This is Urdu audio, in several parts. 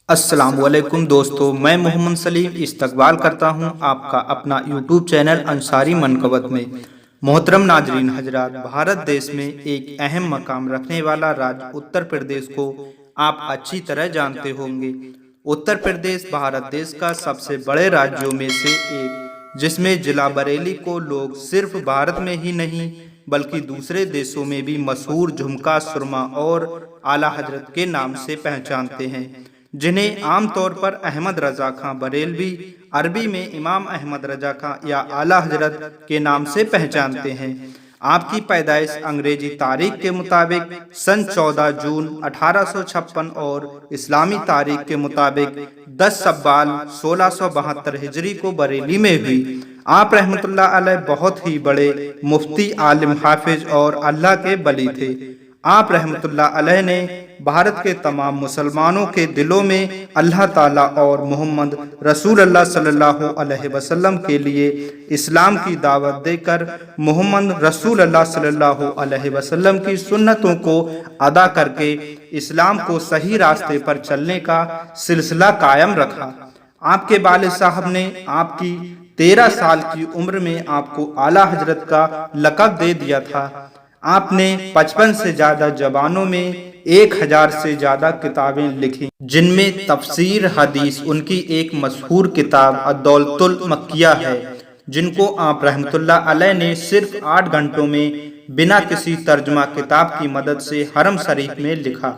السلام علیکم دوستو، میں محمد سلیم استقبال کرتا ہوں آپ کا اپنا یوٹیوب چینل انصاری منقبت میں۔ محترم ناظرین حضرات، بھارت دیش میں ایک اہم مقام رکھنے والا راج اتر پردیش کو آپ اچھی طرح جانتے ہوں گے۔ اتر پردیش بھارت دیش کا سب سے بڑے راجیوں میں سے ایک، جس میں ضلع بریلی کو لوگ صرف بھارت میں ہی نہیں بلکہ دوسرے دیشوں میں بھی مشہور جھمکا سرما اور اعلیٰ حضرت کے نام سے پہچانتے ہیں، جنہیں عام طور پر احمد رضا خان بریلوی، عربی میں امام احمد رضا خان یا اعلیٰ حضرت کے نام سے پہچانتے ہیں۔ آپ کی پیدائش انگریزی تاریخ کے مطابق سن 14 جون 1856 اور اسلامی تاریخ کے مطابق 10 شوال 1672 ہجری کو بریلی میں ہوئی۔ آپ رحمۃ اللہ علیہ بہت ہی بڑے مفتی، عالم، حافظ اور اللہ کے ولی تھے۔ آپ رحمۃ اللہ علیہ نے بھارت کے تمام مسلمانوں کے دلوں میں اللہ تعالیٰ اور محمد رسول اللہ صلی اللہ علیہ وسلم کے لیے اسلام کی دعوت دے کر محمد رسول اللہ صلی اللہ علیہ وسلم کی سنتوں کو ادا کر کے اسلام کو صحیح راستے پر چلنے کا سلسلہ قائم رکھا۔ آپ کے والد صاحب نے آپ کی 13 سال کی عمر میں آپ کو اعلیٰ حضرت کا لقب دے دیا تھا۔ آپ نے 55 سے زیادہ زبانوں میں 1000 سے زیادہ کتابیں لکھی، جن میں تفسیر حدیث ان کی ایک مشہور کتاب الدولۃ المکیہ ہے، جن کو آپ رحمۃ اللہ علیہ نے صرف 8 گھنٹوں میں بنا کسی ترجمہ کتاب کی مدد سے حرم شریف میں لکھا۔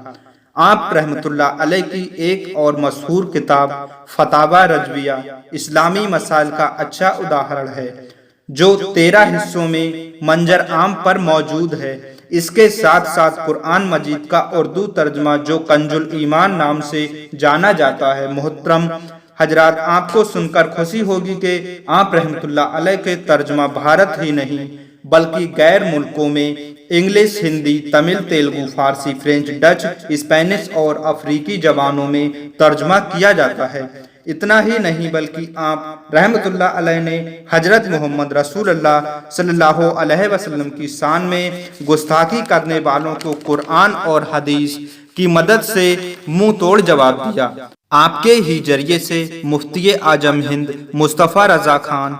آپ رحمۃ اللہ علیہ کی ایک اور مشہور کتاب فتاوی رضویہ اسلامی مسائل کا اچھا اداہرن ہے، جو 13 حصوں میں منظر عام پر موجود ہے۔ اس کے ساتھ ساتھ قرآن مجید کا اردو ترجمہ جو کنز الایمان نام سے جانا جاتا ہے۔ محترم حضرات، آپ کو سن کر خوشی ہوگی کہ آپ رحمۃ اللہ علیہ کے ترجمہ بھارت ہی نہیں بلکہ غیر ملکوں میں انگلش، ہندی، تمل، تیلگو، فارسی، فرینچ، ڈچ، اسپینش اور افریقی زبانوں میں ترجمہ کیا جاتا ہے۔ اتنا ہی نہیں بلکہ آپ رحمۃ اللہ علیہ نے حضرت محمد رسول اللہ صلی اللہ علیہ وسلم کی شان میں گستاخی کرنے والوں کو قرآن اور حدیث کی مدد سے منہ توڑ جواب دیا۔ آپ کے ہی ذریعے سے مفتی اعظم ہند مصطفیٰ رضا خان،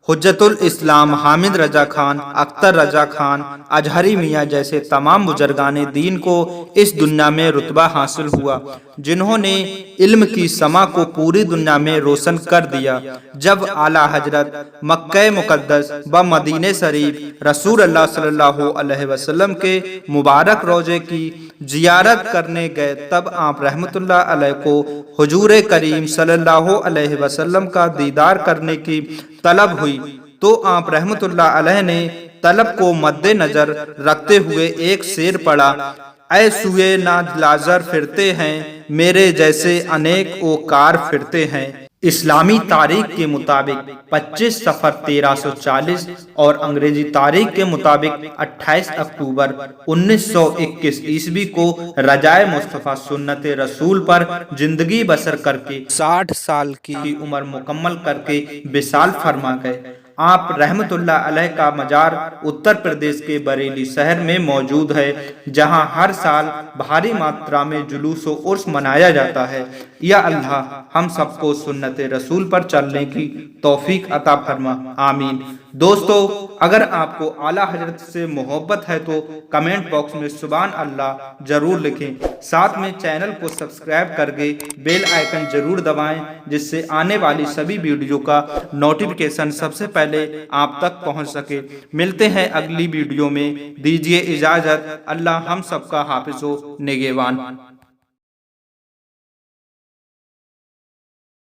حجت الاسلام حامد رضا خان، اختر رضا خان، اجہری میاں جیسے تمام بزرگان دین کو اس دنیا میں رتبہ حاصل ہوا، جنہوں نے علم کی شمع کو پوری دنیا میں روشن کر دیا۔ جب اعلیٰ حضرت مکہ مقدس و مدینہ شریف رسول اللہ صلی اللہ علیہ وسلم کے مبارک روضے کی زیارت کرنے گئے، تب آپ رحمۃ اللہ علیہ کو حضور کریم صلی اللہ علیہ وسلم کا دیدار کرنے کی طلب ہوئی، تو آپ رحمۃ اللہ علیہ نے طلب کو مد نظر رکھتے ہوئے ایک شعر پڑھا: اے سوئے نادلازر پھرتے ہیں، میرے جیسے انیک اوقار پھرتے ہیں۔ اسلامی تاریخ کے مطابق 25 صفر 1340 اور انگریزی تاریخ کے مطابق 28 اکتوبر 1921 عیسوی کو رضائے مصطفیٰ سنت رسول پر زندگی بسر کر کے 60 سال کی عمر مکمل کر کے وصال فرما گئے۔ آپ رحمت اللہ علیہ کا مزار اتر پردیش کے بریلی شہر میں موجود ہے، جہاں ہر سال بھاری ماترا میں جلوس و عرس منایا جاتا ہے۔ یا اللہ ہم سب کو سنت رسول پر چلنے کی توفیق عطا فرما، آمین۔ دوستو، اگر آپ کو اعلیٰ حضرت سے محبت ہے تو کمنٹ باکس میں سبحان اللہ ضرور لکھیں، ساتھ میں چینل کو سبسکرائب کر کے بیل آئیکن ضرور دبائیں، جس سے آنے والی سبھی ویڈیو کا نوٹیفیکیشن سب سے پہلے آپ تک پہنچ سکے۔ ملتے ہیں اگلی ویڈیو میں، دیجیے اجازت، اللہ ہم سب کا حافظ و نگہبان۔